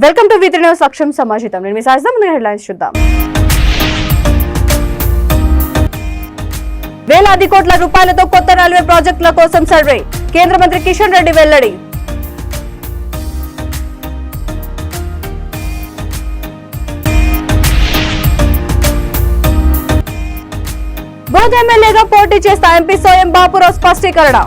Welcome to V3 news అక్షం సమాజితం. నేను మీ సాయిజం. ముందుగా హెడ్లైన్స్ చూద్దాం. వేలాది కోట్ల రూపాయలతో కొత్త రైల్వే ప్రాజెక్టుల కోసం సర్వే. కేంద్ర మంత్రి కిషన్ రెడ్డి వెల్లడి. బోధ్ ఎమ్మెల్యేగా పోటీ చేస్తా ఎంపీ సోయం బాపురావు స్పష్టీకరణ.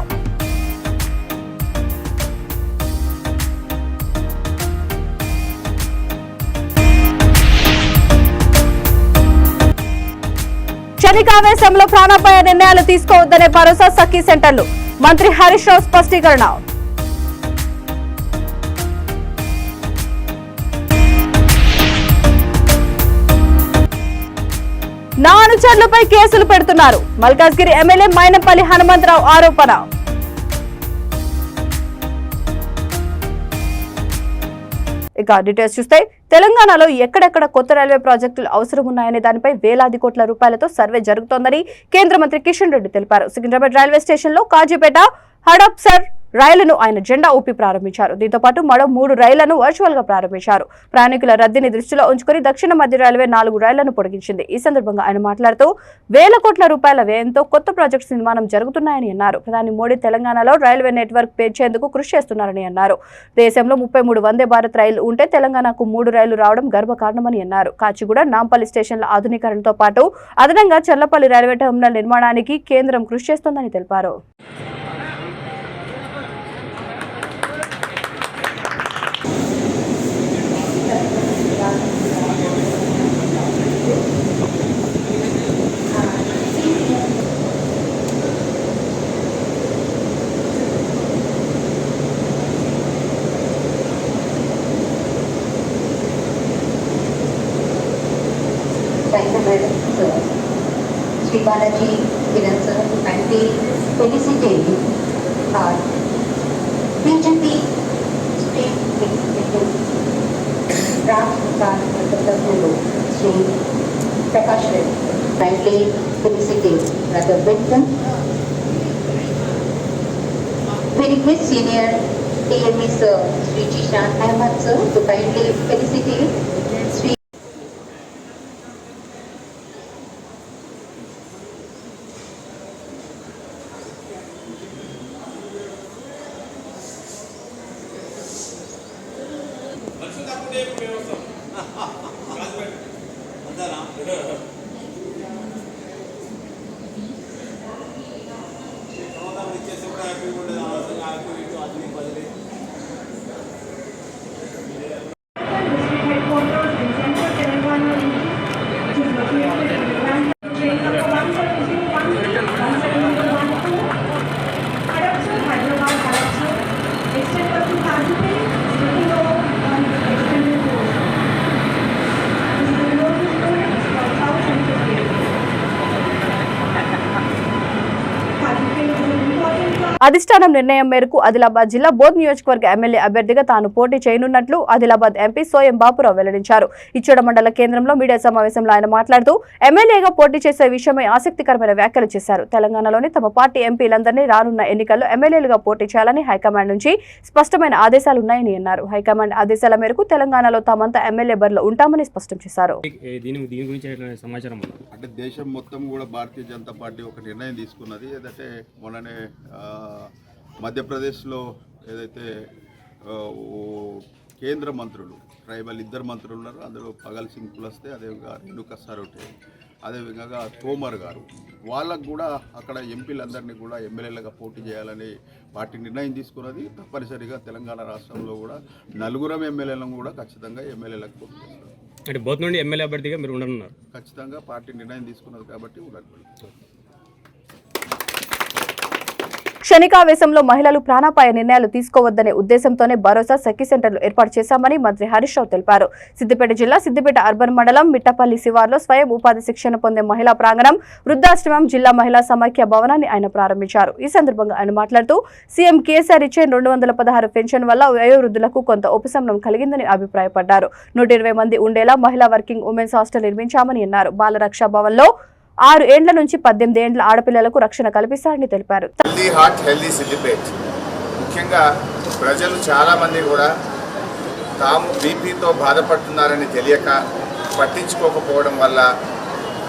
క్షణికావేశంలో ప్రాణాపాయ నిర్ణయాలు తీసుకోవద్దనే భరోసా సఖీ సెంటర్లు. మంత్రి హరీష్ రావు స్పష్టీకరణ. నా అనుచరులపై కేసులు పెడుతున్నారు. మల్కాజ్గిరి ఎమ్మెల్యే మైనంపల్లి హనుమంతరావు ఆరోపణ. ఇక డీటెయిల్స్ చూస్తే తెలంగాణలో ఎక్కడెక్కడ కొత్త రైల్వే ప్రాజెక్టులు అవసరం ఉన్నాయనే దానిపై వేలాది కోట్ల రూపాయలతో సర్వే జరుగుతోందని కేంద్ర మంత్రి కిషన్ రెడ్డి తెలిపారు. సికింద్రాబాద్ రైల్వే స్టేషన్ లో కాజీపేట హడప్సర్ రైళ్లను ఆయన జెండా ఊపి ప్రారంభించారు. దీంతో పాటు మరో 3 రైళ్లను వర్చువల్ గా ప్రారంభించారు. ప్రయాణికుల రద్దీని దృష్టిలో ఉంచుకుని దక్షిణ మధ్య రైల్వే 4 రైళ్లను పొడిగించింది. ఈ సందర్భంగా ఆయన మాట్లాడుతూ వేల కోట్ల రూపాయల వ్యయంతో కొత్త ప్రాజెక్టు నిర్మాణం జరుగుతున్నాయని అన్నారు. ప్రధాని మోడీ తెలంగాణలో రైల్వే నెట్వర్క్ పెంచేందుకు కృషి చేస్తున్నారని అన్నారు. దేశంలో 33 వందే భారత్ రైళ్లు ఉంటే తెలంగాణకు 3 రైళ్లు రావడం గర్వకారణమని అన్నారు. కాచిగూడ, నాంపల్లి స్టేషన్ల ఆధునీకరణతో పాటు అదనంగా చర్లపల్లి రైల్వే టెర్మినల్ నిర్మాణానికి కేంద్రం కృషి చేస్తోందని తెలిపారు. Sri Balaji Kiran sir and we felicitate our BJP State Executive Raj Guru Sri Prakash Reddy. Kindly felicitate Brother Benton. We request Senior TME Sir Sri Jishan Ahmad sir to kindly felicitate Sri అధిష్టానం నిర్ణయం మేరకు ఆదిలాబాద్ జిల్లా బోధ్ నియోజకవర్గ MLA అభ్యర్థిగా తాను పోటీ చేయనున్నట్లు Adilabad MP Soyam Bapurao వెల్లడించారు. ఇచ్చోడ మండల కేంద్రంలో మీడియా సమావేశంలో ఆయన మాట్లాడుతూ ఎమ్మెల్యేగా పోటీ చేసే విషయమై ఆసక్తికరమైన వ్యాఖ్యలు చేశారు. తెలంగాణలోని తమ పార్టీ ఎంపీలందరినీ రానున్న ఎన్నికల్లో ఎమ్మెల్యేలుగా పోటీ చేయాలని హైకమాండ్ నుంచి స్పష్టమైన ఆదేశాలున్నాయని అన్నారు. హైకమాండ్ ఆదేశాల మేరకు తెలంగాణలో తామంతా ఎమ్మెల్యే బరిలో ఉంటామని స్పష్టం చేశారు. అంటే దేశం మొత్తం కూడా భారతీయ జనతా పార్టీ ఒక నిర్ణయం తీసుకున్నది. ఏదైతే మొన్ననే మధ్యప్రదేశ్లో ఏదైతే కేంద్ర మంత్రులు ట్రైబల్ 2 మంత్రులు ఉన్నారు. అందులో పగల్ సింగ్ కులస్తే, అదేవిధంగా రేణుకా సారోటే, అదేవిధంగా తోమర్ గారు, వాళ్ళకు కూడా అక్కడ ఎంపీలందరినీ కూడా ఎమ్మెల్యేలుగా పోటీ చేయాలని పార్టీ నిర్ణయం తీసుకున్నది. తప్పనిసరిగా తెలంగాణ రాష్ట్రంలో కూడా 4 ఎమ్మెల్యేలను కూడా ఖచ్చితంగా ఎమ్మెల్యేలకు పోటీ చేస్తారు. అంటే బోత్ నుండి ఎమ్మెల్యే అభ్యర్థిగా మీరు ఉండనున్నారు. ఖచ్చితంగా పార్టీ నిర్ణయం తీసుకున్నది కాబట్టి ఉండాలి. క్షణికావేశంలో మహిళలు ప్రాణాపాయ నిర్ణయాలు తీసుకోవద్దనే ఉద్దేశంతోనే భరోసా సఖీ సెంటర్లు ఏర్పాటు చేశామని మంత్రి హరీష్ రావు తెలిపారు. సిద్దిపేట జిల్లా సిద్దిపేట అర్బన్ మండలం మిట్టపల్లి శివార్లో స్వయం ఉపాధి శిక్షణ పొందే మహిళా ప్రాంగణం, వృద్ధాశ్రమం, జిల్లా మహిళా సమైక్య భవనాన్ని ఆయన ప్రారంభించారు. ఈ సందర్భంగా ఆయన మాట్లాడుతూ సీఎం కేసీఆర్ ఇచ్చే 216 పెన్షన్ వల్ల వయోవృద్ధులకు కొంత ఉపశమనం కలిగిందని అభిప్రాయపడ్డారు. 120 మంది ఉండేలా మహిళా వర్కింగ్ ఉమెన్స్ హాస్టల్ నిర్మించామని అన్నారు. బాలరక్షా భవన్లో 6 ఏండ్ల నుంచి 18 ఏండ్ల ఆడపిల్లలకు రక్షణ కల్పిస్తారని తెలిపారు. ముఖ్యంగా ప్రజలు చాలా మంది కూడా తాము బీపీతో బాధపడుతున్నారని తెలియక పట్టించుకోకపోవడం వల్ల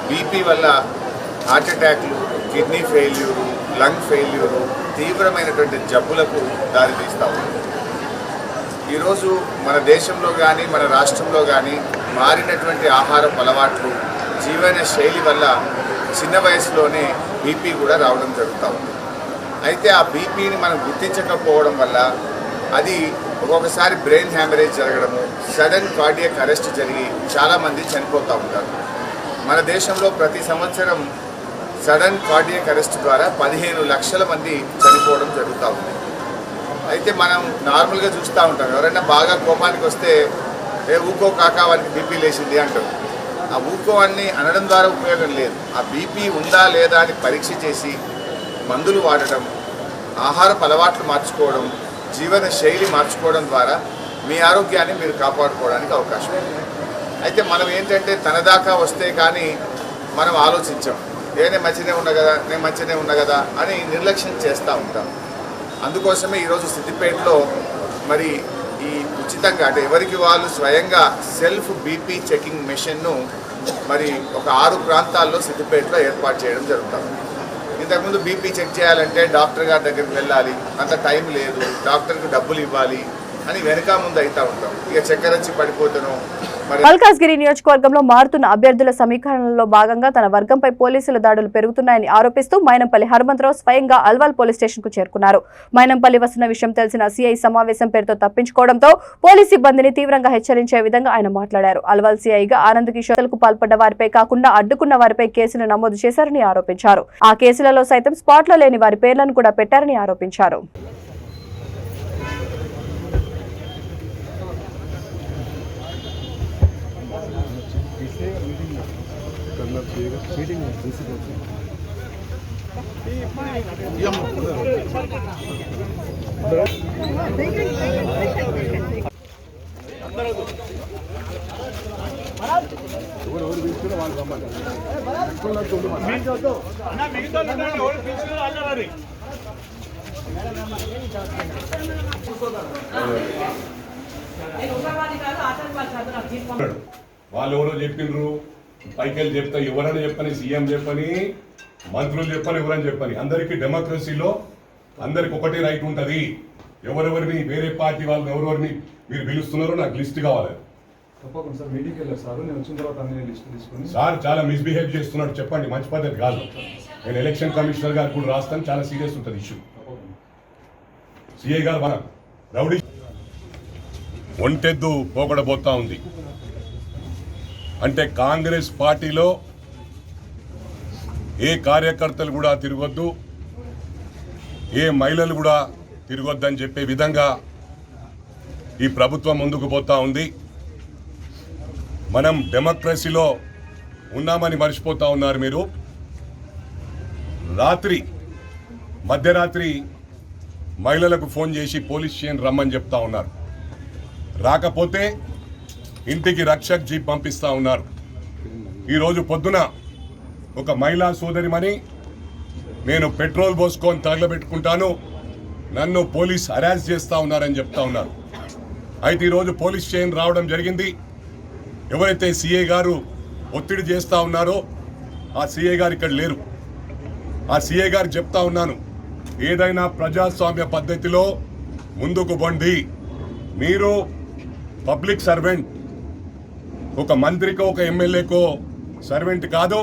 బీపీ వల్ల హార్ట్ అటాక్లు, కిడ్నీ ఫెయిల్యూరు, లంగ్ ఫెయిల్యూరు, తీవ్రమైనటువంటి జబ్బులకు దారితీస్తూ ఉంది. ఈరోజు మన దేశంలో కానీ మన రాష్ట్రంలో కానీ మారినటువంటి ఆహారపు అలవాట్లు, జీవన శైలి వల్ల చిన్న వయసులోనే బీపీ కూడా రావడం జరుగుతూ ఉంది. అయితే ఆ బీపీని మనం గుర్తించకపోవడం వల్ల అది ఒక్కొక్కసారి బ్రెయిన్ హ్యామరేజ్ జరగడము, సడన్ కార్డియక్ అరెస్ట్ జరిగి చాలామంది చనిపోతూ ఉంటారు. మన దేశంలో ప్రతి సంవత్సరం సడన్ కార్డియక్ అరెస్ట్ ద్వారా 15 లక్షల మంది చనిపోవడం జరుగుతూ ఉంది. అయితే మనం నార్మల్గా చూస్తూ ఉంటాం, ఎవరైనా బాగా కోపానికి వస్తే ఊకో కాకా వారికి బీపీ లేచింది అంటారు. ఆ ఊకో అని అనడం ద్వారా ఉపయోగం లేదు. ఆ బీపీ ఉందా లేదా అని పరీక్ష చేసి మందులు వాడటం, ఆహారపు అలవాట్లు మార్చుకోవడం, జీవన శైలి మార్చుకోవడం ద్వారా మీ ఆరోగ్యాన్ని మీరు కాపాడుకోవడానికి అవకాశం ఉంది. అయితే మనం ఏంటంటే తన దాకా వస్తే కానీ మనం ఆలోచించాం, నేను మంచిగానే ఉన్నా కదా అని నిర్లక్ష్యం చేస్తూ ఉంటాం. అందుకోసమే ఈరోజు సిద్దిపేటలో మరి ఈ ఉచితంగా అంటే ఎవరికి వాళ్ళు స్వయంగా సెల్ఫ్ బీపీ చెకింగ్ మెషిన్ను మరి ఒక 6 ప్రాంతాల్లో సిద్దిపేటలో ఏర్పాటు చేయడం జరుగుతుంది. ఇంతకుముందు బీపీ చెక్ చేయాలంటే డాక్టర్ గారి దగ్గరికి వెళ్ళాలి, అంత టైం లేదు, డాక్టర్కి డబ్బులు ఇవ్వాలి అని వెనక ముందు అవుతూ ఉంటాం. ఇక చక్కెర వచ్చి పడిపోతాను. మల్కాజ్గిరి నియోజకవర్గంలో మారుతున్న అభ్యర్థుల సమీకరణలో భాగంగా తన వర్గంపై పోలీసుల దాడులు పెరుగుతున్నాయని ఆరోపిస్తూ మైనంపల్లి హనుమంతరావు స్వయంగా అల్వాల్ పోలీస్ స్టేషన్ కు చేరుకున్నారు. మైనంపల్లి వస్తున్న విషయం తెలిసిన సిఐ సమావేశం పేరుతో తప్పించుకోవడంతో పోలీస్ సిబ్బందిని తీవ్రంగా హెచ్చరించే విధంగా ఆయన మాట్లాడారు. అల్వాల్ సిఐగా ఆనంద్ కిషోర్ కు పాల్పడ్డ వారిపై కాకుండా అడ్డుకున్న వారిపై కేసులు నమోదు చేశారని ఆరోపించారు. ఆ కేసులలో సైతం స్పాట్ లో లేని వారి పేర్లను కూడా పెట్టారని ఆరోపించారు. వాళ్ళు ఎవరో చెప్పిండ్రు, పైకెళ్ళి చెప్తా, ఎవరని చెప్పని, సీఎం చెప్పని, మంత్రులు చెప్పని, ఎవరని చెప్పని. అందరికీ డెమోక్రసీలో అందరికి ఒకటే రైట్ ఉంటుంది. ఎవరెవరిని వేరే పార్టీ వాళ్ళని ఎవరెవరిని మీరు పిలుస్తున్నారో నాకు లిస్ట్ కావాలి. తప్పకుండా సార్, మీటింగ్కి వెళ్ళారు సార్, నేను వచ్చిన తర్వాత అన్ని లిస్ట్ తీసుకుని. సార్ చాలా మిస్బిహేవ్ చేస్తున్నాడు, చెప్పండి, మంచి పద్ధతి కాదు. నేను ఎలక్షన్ కమిషనర్ గారు కూడా రాస్తాను, చాలా సీరియస్ ఉంటుంది ఇష్యూ. సిఐ గారు మన రౌడీ ఒంటెద్దు పోగొడబోతా ఉంది. అంటే కాంగ్రెస్ పార్టీలో ఏ కార్యకర్తలు కూడా తిరగొద్దు, ఏ మహిళలు కూడా తిరగొద్దని చెప్పే విధంగా ఈ ప్రభుత్వం ముందుకు పోతా ఉంది. మనం డెమోక్రసీలో ఉన్నామని మర్చిపోతా ఉన్నారు మీరు. మధ్యరాత్రి మహిళలకు ఫోన్ చేసి పోలీస్ స్టేషన్ రమ్మని చెప్తా ఉన్నారు. రాకపోతే ఇంటికి రక్షక్ జీప్ పంపిస్తా ఉన్నారు. ఈరోజు పొద్దున ఒక మహిళా సోదరిమణి, నేను పెట్రోల్ పోసుకొని తగలబెట్టుకుంటాను, నన్ను పోలీస్ హరాస్ చేస్తూ ఉన్నారని చెప్తా ఉన్నారు. అయితే ఈరోజు పోలీస్ స్టేషన్ రావడం జరిగింది. ఎవరైతే సిఐ గారు ఒత్తిడి చేస్తూ ఉన్నారో ఆ సిఐ గారు ఇక్కడ లేరు. ఆ సిఐ గారు చెప్తా ఉన్నాను, ఏదైనా ప్రజాస్వామ్య పద్ధతిలో ముందుకు బండి. మీరు పబ్లిక్ సర్వెంట్, ఒక మంత్రికో ఒక ఎమ్మెల్యేకో సర్వెంట్ కాదు.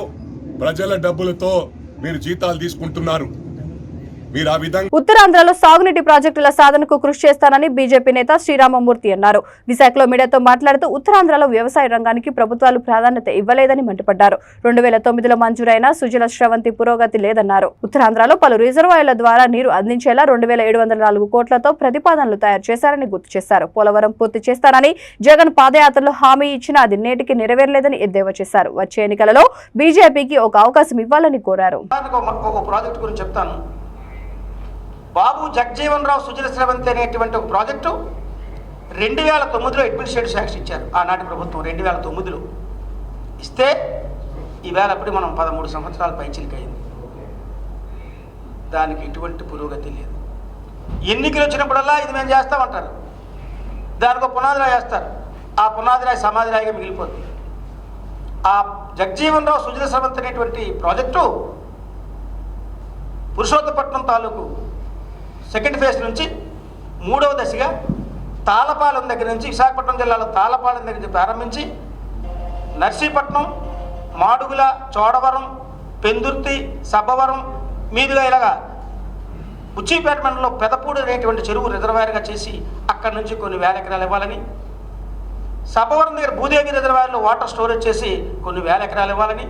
ప్రజల డబ్బులతో మీరు జీతాలు తీసుకుంటున్నారు. మీరు ఆ విధంగా ఉత్తరాంధ్రలో సాగునీటి ప్రాజెక్టుల సాధనకు కృషి చేస్తానని బీజేపీ నేత శ్రీరామమూర్తి అన్నారు. విశాఖలో మీడియాతో మాట్లాడుతూ ఉత్తరాంధ్రలో వ్యవసాయ రంగానికి ప్రభుత్వాలు ప్రాధాన్యత ఇవ్వలేదని మండిపడ్డారు. 2009లో మంజూరైన సుజల శ్రవంతి పురోగతి లేదన్నారు. ఉత్తరాంధ్రలో పలు రిజర్వాయర్ల ద్వారా నీరు అందించేలా 2704 కోట్లతో ప్రతిపాదనలు తయారు చేశారని గుర్తు చేశారు. పోలవరం పూర్తి చేస్తానని జగన్ పాదయాత్రలో హామీ ఇచ్చినా అది నేటికి నెరవేరలేదని ఎద్దేవా చేశారు. వచ్చే ఎన్నికలలో బీజేపీకి ఒక అవకాశం ఇవ్వాలని కోరారు. బాబు జగజీవన్ రావు సుజల స్రవంతి అనేటువంటి ఒక ప్రాజెక్టు 2009లో అడ్మినిస్ట్రేటివ్ శాంక్షన్ ఇచ్చారు ఆనాటి ప్రభుత్వం. 2009లో ఇస్తే ఈవేళ అప్పుడు మనం 13 సంవత్సరాల పైచిలికైంది. దానికి ఎటువంటి పురోగతి లేదు. ఎన్నికలు వచ్చినప్పుడల్లా ఇది మేము చేస్తామంటారు. దానికి ఒక పునాది రాయి వేస్తారు. ఆ పునాది రాయి సమాధి రాయిగా మిగిలిపోతుంది. ఆ జగజీవన్ రావు సుజల స్రవంతి అనేటువంటి ప్రాజెక్టు పురుషోత్తపట్నం తాలూకు సెకండ్ ఫేజ్ నుంచి 3వ దశగా తాళపాలెం దగ్గర నుంచి, విశాఖపట్నం జిల్లాలో తాళపాలెం దగ్గర నుంచి ప్రారంభించి నర్సీపట్నం, మాడుగుల, చోడవరం, పెందుర్తి, సబ్బవరం మీదుగా ఇలాగా బుచ్చిపేట మండలంలో పెదపూడి అనేటువంటి చెరువు రిజర్వాయర్గా చేసి అక్కడి నుంచి కొన్ని వేల ఎకరాలు ఇవ్వాలని, సబ్బవరం దగ్గర భూదేవి రిజర్వాయర్లో వాటర్ స్టోరేజ్ చేసి కొన్ని వేల ఎకరాలు ఇవ్వాలని,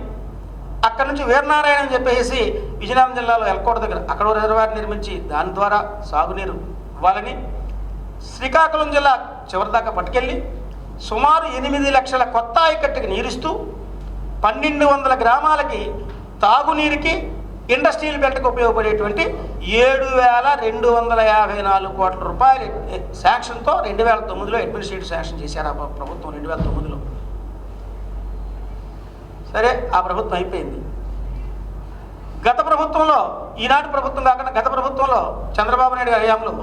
అక్కడ నుంచి వీరనారాయణ అని చెప్పేసి విజయనగరం జిల్లాలో ఎల్కోట దగ్గర అక్కడ రిజర్వాయర్ నిర్మించి దాని ద్వారా సాగునీరు ఇవ్వాలని, శ్రీకాకుళం జిల్లా చివరిదాకా పట్టుకెళ్ళి సుమారు 8 లక్షల కొత్త ఆయకట్టుకి నీరిస్తూ 1200 గ్రామాలకి తాగునీరుకి ఇండస్ట్రియల్ బెల్ట్కి ఉపయోగపడేటువంటి 7,254 కోట్ల రూపాయలు శాంక్షన్తో 2009లో అడ్మినిస్ట్రేటివ్ శాంక్షన్ చేశారు ఆ ప్రభుత్వం 2009లో. సరే, ఆ ప్రభుత్వం అయిపోయింది. గత ప్రభుత్వంలో, ఈనాటి ప్రభుత్వం కాకుండా గత ప్రభుత్వంలో చంద్రబాబు నాయుడు గారి హయాంలో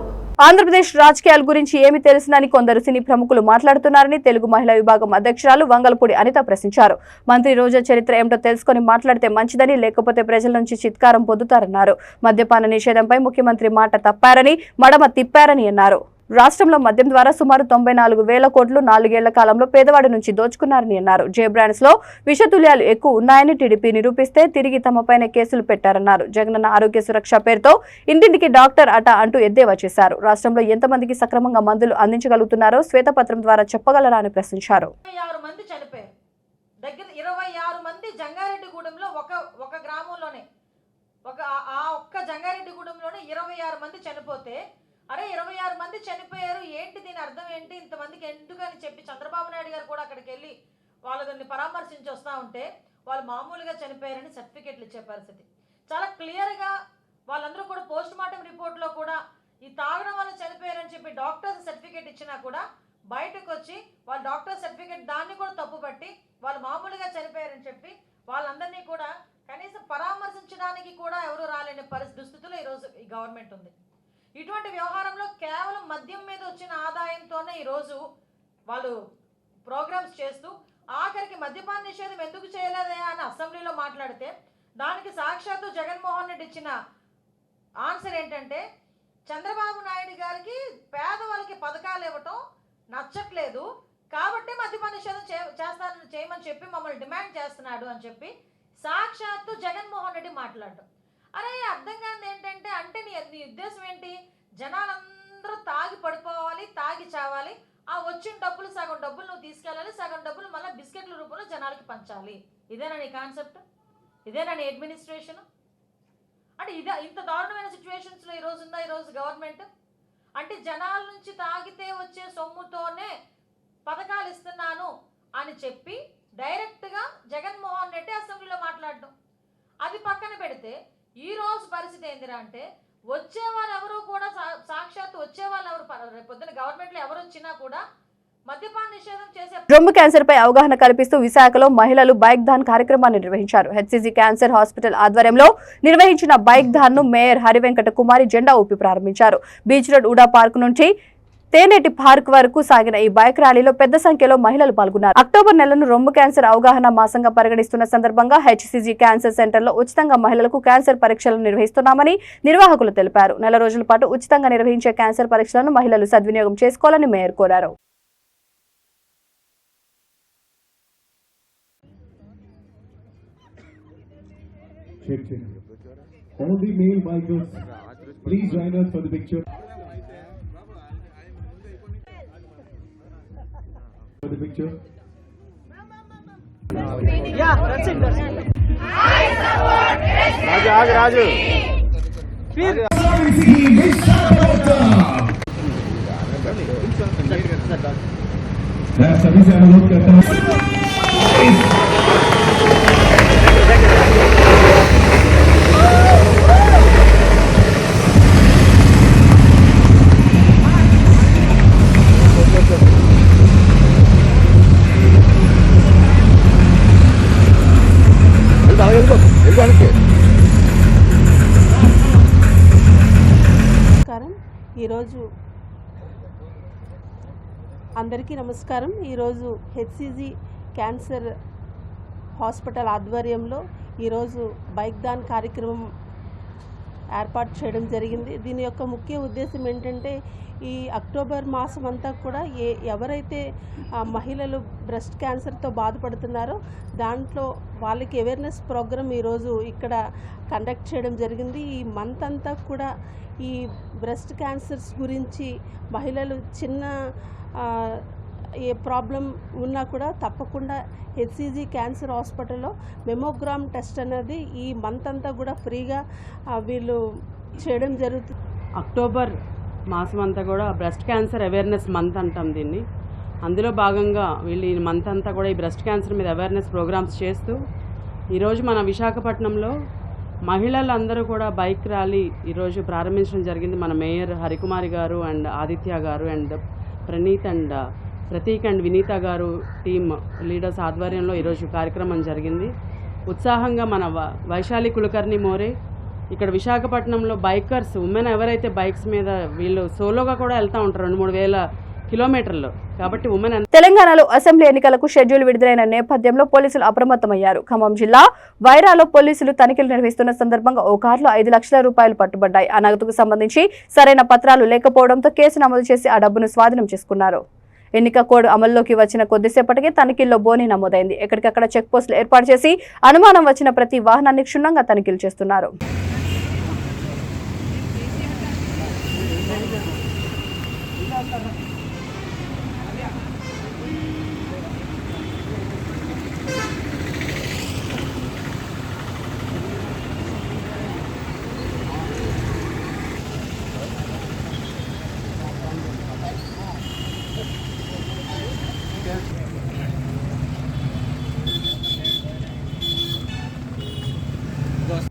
ఆంధ్రప్రదేశ్ రాజకీయాల గురించి ఏమి తెలుసునని కొందరు సినీ ప్రముఖులు మాట్లాడుతున్నారని తెలుగు మహిళా విభాగం అధ్యక్షురాలు వంగలపూడి అనిత ప్రశ్నించారు. మంత్రి రోజా చరిత్ర ఏమిటో తెలుసుకొని మాట్లాడితే మంచిదని, లేకపోతే ప్రజల నుంచి చిత్కారం పొందుతారన్నారు. మద్యపాన నిషేధంపై ముఖ్యమంత్రి మాట తప్పారని, మడమ తిప్పారని అన్నారు. రాష్ట్రంలో మద్యం ద్వారా సుమారు 94,000 కోట్లు 4 ఏళ్ల కాలంలో పేదవాడి నుంచి దోచుకున్నారని అన్నారు. జే బ్రాండ్స్ లో విషతుల్యాలు ఎక్కువ ఉన్నాయని టీడీపీ నిరూపిస్తే తిరిగి తమపైన కేసులు పెట్టారన్నారు. జగనన్న ఆరోగ్య సురక్ష పేరుతో ఇంటింటికి డాక్టర్ అట అంటూ ఎద్దేవా చేశారు. రాష్ట్రంలో ఎంతమందికి సక్రమంగా మందులు అందించగలుగుతున్నారో శ్వేతపత్రం ద్వారా చెప్పగలరా అని ప్రశ్నించారు. 26 మంది చనిపోయారు. దగ్గర 26 మంది జంగారెడ్డిగూడెంలో ఒక గ్రామంలోనే ఒక్క జంగారెడ్డిగూడెంలోనే 26 మంది చనిపోతే, అరే 26 మంది చనిపోయారు, ఏంటి దీని అర్థం ఏంటి, ఇంతమందికి ఎందుకని చెప్పి చంద్రబాబు నాయుడు గారు కూడా అక్కడికి వెళ్ళి వాళ్ళని పరామర్శించి వస్తూ ఉంటే వాళ్ళు మామూలుగా చనిపోయారని సర్టిఫికెట్లు ఇచ్చే పరిస్థితి. చాలా క్లియర్గా వాళ్ళందరూ కూడా పోస్ట్ మార్టం రిపోర్ట్లో కూడా ఈ తాగడం వల్ల చనిపోయారని చెప్పి డాక్టర్స్ సర్టిఫికెట్ ఇచ్చినా కూడా బయటకు వచ్చి వాళ్ళ డాక్టర్ సర్టిఫికెట్ దాన్ని కూడా తప్పుపట్టి వాళ్ళు మామూలుగా చనిపోయారని చెప్పి వాళ్ళందరినీ కూడా కనీసం పరామర్శించడానికి కూడా ఎవరు రాలేని దుస్థితిలో ఈరోజు ఈ గవర్నమెంట్ ఉంది. ఇటువంటి వ్యవహారంలో కేవలం మద్యం మీద వచ్చిన ఆదాయంతోనే ఈరోజు వాళ్ళు ప్రోగ్రామ్స్ చేస్తూ ఆఖరికి మద్యపాన నిషేధం ఎందుకు చేయలేదే అని అసెంబ్లీలో మాట్లాడితే దానికి సాక్షాత్తు జగన్మోహన్ రెడ్డి ఇచ్చిన ఆన్సర్ ఏంటంటే, చంద్రబాబు నాయుడు గారికి పేదవాళ్ళకి పథకాలు ఇవ్వటం నచ్చట్లేదు కాబట్టి మద్యపాన నిషేధం చేయమని చెప్పి మమ్మల్ని డిమాండ్ చేస్తున్నాడు అని చెప్పి సాక్షాత్తు జగన్మోహన్ రెడ్డి మాట్లాడటం. అరే అర్థం కాదు ఏంటంటే, అంటే నీ ఉద్దేశం ఏంటి, జనాలందరూ తాగి పడిపోవాలి, తాగి చావాలి, ఆ వచ్చిన డబ్బులు సగం డబ్బులు నువ్వు తీసుకెళ్ళాలి, సగం డబ్బులు మళ్ళీ బిస్కెట్ల రూపంలో జనాలకి పంచాలి. ఇదేనా నీ కాన్సెప్ట్? ఇదేనా నీ అడ్మినిస్ట్రేషన్? అంటే ఇంత దారుణమైన సిచ్యువేషన్స్లో ఈరోజు ఉందా ఈరోజు గవర్నమెంట్? అంటే జనాల నుంచి తాగితే వచ్చే సొమ్ముతోనే పథకాలు ఇస్తున్నాను అని చెప్పి డైరెక్ట్గా జగన్మోహన్ రెడ్డి అసెంబ్లీలో మాట్లాడడం. అది పక్కన పెడితే ఈ రోజు పరిస్థితి ఏందిరా అంటే, వచ్చేవాళ్ళు ఎవరు కూడా సాక్షాత్తు వచ్చేవాళ్ళు ఎవరు పొద్దున గవర్నమెంట్లో ఎవరు వచ్చినా కూడా మద్యపాన నిషేధం చేసే రొమ్ము క్యాన్సర్ పై అవగాహన కల్పిస్తూ విశాఖలో మహిళలు బైక్ ధాన్ కార్యక్రమాన్ని నిర్వహించారు. హెచ్సిజి క్యాన్సర్ హాస్పిటల్ ఆధ్వర్యంలో నిర్వహించిన బైక్ ధాన్ ను మేయర్ హరివెంకట కుమారి జెండా ఊపి ప్రారంభించారు. బీచ్ రోడ్ ఉడా పార్క్ నుంచి తేనెటి పార్క్ వరకు సాగిన ఈ బైక్ ర్యాలీలో పెద్ద సంఖ్యలో మహిళలు పాల్గొన్నారు. అక్టోబర్ నెలను రొమ్ము క్యాన్సర్ అవగాహన మాసంగా పరిగణిస్తున్న సందర్భంగా హెచ్సిజి క్యాన్సర్ సెంటర్లో ఉచితంగా మహిళలకు క్యాన్సర్ పరీక్షలను నిర్వహిస్తున్నామని నిర్వాహకులు తెలిపారు. నెల రోజుల పాటు ఉచితంగా నిర్వహించే క్యాన్సర్ పరీక్షలను మహిళలు సద్వినియోగం చేసుకోవాలని మేయర్ కోరారు. All the male bikers, please join us for the picture. For the picture. Yeah, that's it. I support Raju. सभी से अनुरोध करता हूँ ఈరోజు అందరికీ నమస్కారం. ఈరోజు హెచ్సిజి క్యాన్సర్ హాస్పిటల్ ఆధ్వర్యంలో ఈరోజు బైక్ దాన్ కార్యక్రమం ఏర్పాటు చేయడం జరిగింది. దీని యొక్క ముఖ్య ఉద్దేశం ఏంటంటే ఈ అక్టోబర్ మాసం అంతా కూడా ఎవరైతే మహిళలు బ్రెస్ట్ క్యాన్సర్తో బాధపడుతున్నారో దాంట్లో వాళ్ళకి అవేర్నెస్ ప్రోగ్రామ్ ఈరోజు ఇక్కడ కండక్ట్ చేయడం జరిగింది. ఈ మంత్ అంతా కూడా ఈ బ్రెస్ట్ క్యాన్సర్స్ గురించి మహిళలు చిన్న ఏ ప్రాబ్లం ఉన్నా కూడా తప్పకుండా హెచ్సిజి క్యాన్సర్ హాస్పిటల్లో మెమోగ్రామ్ టెస్ట్ అనేది ఈ మంత్ అంతా కూడా ఫ్రీగా వీళ్ళు చేయడం జరుగుతుంది. అక్టోబర్ మాసం అంతా కూడా బ్రెస్ట్ క్యాన్సర్ అవేర్నెస్ మంత్ అంటాం దీన్ని. అందులో భాగంగా వీళ్ళు ఈ మంత్ అంతా కూడా ఈ బ్రెస్ట్ క్యాన్సర్ మీద అవేర్నెస్ ప్రోగ్రామ్స్ చేస్తూ ఈరోజు మన విశాఖపట్నంలో మహిళలందరూ కూడా బైక్ ర్యాలీ ఈరోజు ప్రారంభించడం జరిగింది. మన మేయర్ హరికుమారి గారు and Aditya garu and Praneeth and Prateek and Vineetha garu team leaders ఆధ్వర్యంలో ఈరోజు కార్యక్రమం జరిగింది. ఉత్సాహంగా మన వైశాలి కులకర్ణి మోరే ఇక్కడ విశాఖపట్నంలో బైకర్స్ ఉమెన్ ఎవరైతే బైక్స్ మీద వీళ్ళు సోలోగా కూడా వెళ్తూ ఉంటారు 2-3 వేల కిలోమీటర్లు. కాబట్టి ఉమెన్ తెలంగాణలో అసెంబ్లీ ఎన్నికలకు షెడ్యూల్ విడుదలైన నేపథ్యంలో పోలీసులు అప్రమత్తమయ్యారు. ఖమ్మం జిల్లా వైరాలో పోలీసులు తనిఖీలు నిర్వహిస్తున్న సందర్భంగా ఓ కారులో 5 లక్షల రూపాయలు పట్టుబడ్డాయి. ఆ నగదుకు సంబంధించి సరైన పత్రాలు లేకపోవడంతో కేసు నమోదు చేసి ఆ డబ్బును స్వాధీనం చేసుకున్నారు. ఎన్నిక కోడ్ అమల్లోకి వచ్చిన కొద్దిసేపటికే తనిఖీల్లో బోనీ నమోదైంది. ఎక్కడికక్కడ చెక్ పోస్టులు ఏర్పాటు చేసి అనుమానం వచ్చిన ప్రతి వాహనాన్ని క్షుణ్ణంగా తనిఖీలు చేస్తున్నారు.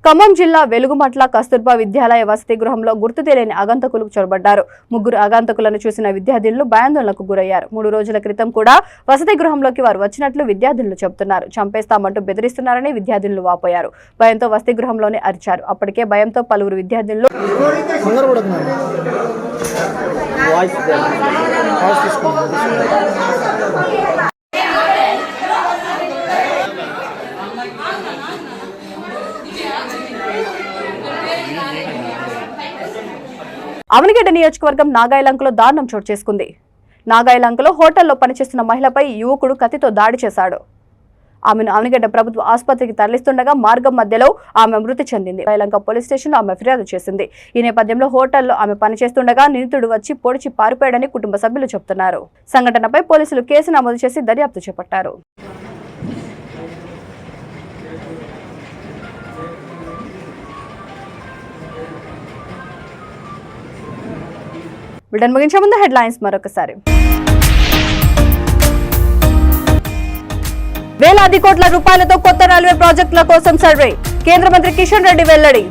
ఖమ్మం జిల్లా వెలుగుమట్ల కస్తూర్బా విద్యాలయ వసతి గృహంలో గుర్తు తెలియని ఆగంతకులు చొరబడ్డారు. 3 ఆగంతకులను చూసిన విద్యార్థులు భయాందోళనకు గురయ్యారు. 3 రోజుల క్రితం కూడా వసతి గృహంలోకి వారు వచ్చినట్లు విద్యార్థులు చెబుతున్నారు. చంపేస్తామంటూ బెదిరిస్తున్నారని విద్యార్థులు వాపోయారు. భయంతో వసతి గృహంలోనే అరిచారు. అప్పటికే భయంతో పలువురు విద్యార్థులు అవనిగడ్డ నియోజకవర్గం నాగాయలంకలో దారుణం చోటు చేసుకుంది. నాగాయలంకలో హోటల్లో పనిచేస్తున్న మహిళపై యువకుడు కత్తితో దాడి చేశాడు. ఆమెను అవనిగడ్డ ప్రభుత్వ ఆసుపత్రికి తరలిస్తుండగా మార్గం మధ్యలో ఆమె మృతి చెందింది. నాగాయలంక పోలీస్ స్టేషన్లో ఆమె ఫిర్యాదు చేసింది. ఈ నేపథ్యంలో హోటల్లో ఆమె పనిచేస్తుండగా నిందితుడు వచ్చి పొడిచి పారిపోయాడని కుటుంబ సభ్యులు చెబుతున్నారు. సంఘటనపై పోలీసులు కేసు నమోదు చేసి దర్యాప్తు చేపట్టారు. బులెటిన్ ముగించే ముందు హెడ్లైన్స్ మరొకసారి. వేలాది కోట్ల రూపాయలతో కొత్త రైల్వే ప్రాజెక్టుల కోసం సర్వే. కేంద్ర మంత్రి కిషన్ రెడ్డి వెల్లడి.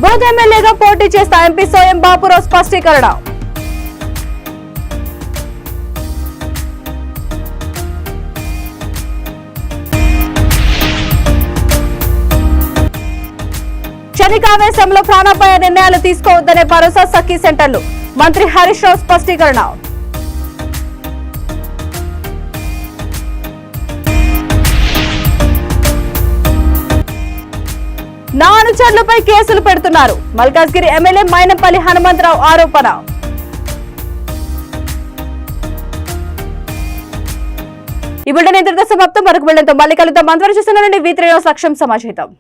బోధ్ ఎమ్మెల్యేగా పోటీ చేస్తా ఎంపీ సోయం బాపురావు స్పష్టీకరణ. క్షణికావేశంలో ప్రాణాపాయ నిర్ణయాలు తీసుకోవద్దనే భరోసా సఖీ సెంటర్లు. మంత్రి హరీష్ రావు స్పష్టీకరణ. నా అనుచరులపై కేసులు పెడుతున్నారు. మల్కాజ్గిరి ఎమ్మెల్యే మైనంపల్లి హనుమంతరావు ఆరోపణ. ఈ బులెటిన్ ఇంతటితో సమాప్తం. మరొక బులెటిన్తో మళ్ళీ కలుద్దాం. అందరూ చూస్తున్నారండి V3 న్యూస్ లక్ష్యం సమాచారం.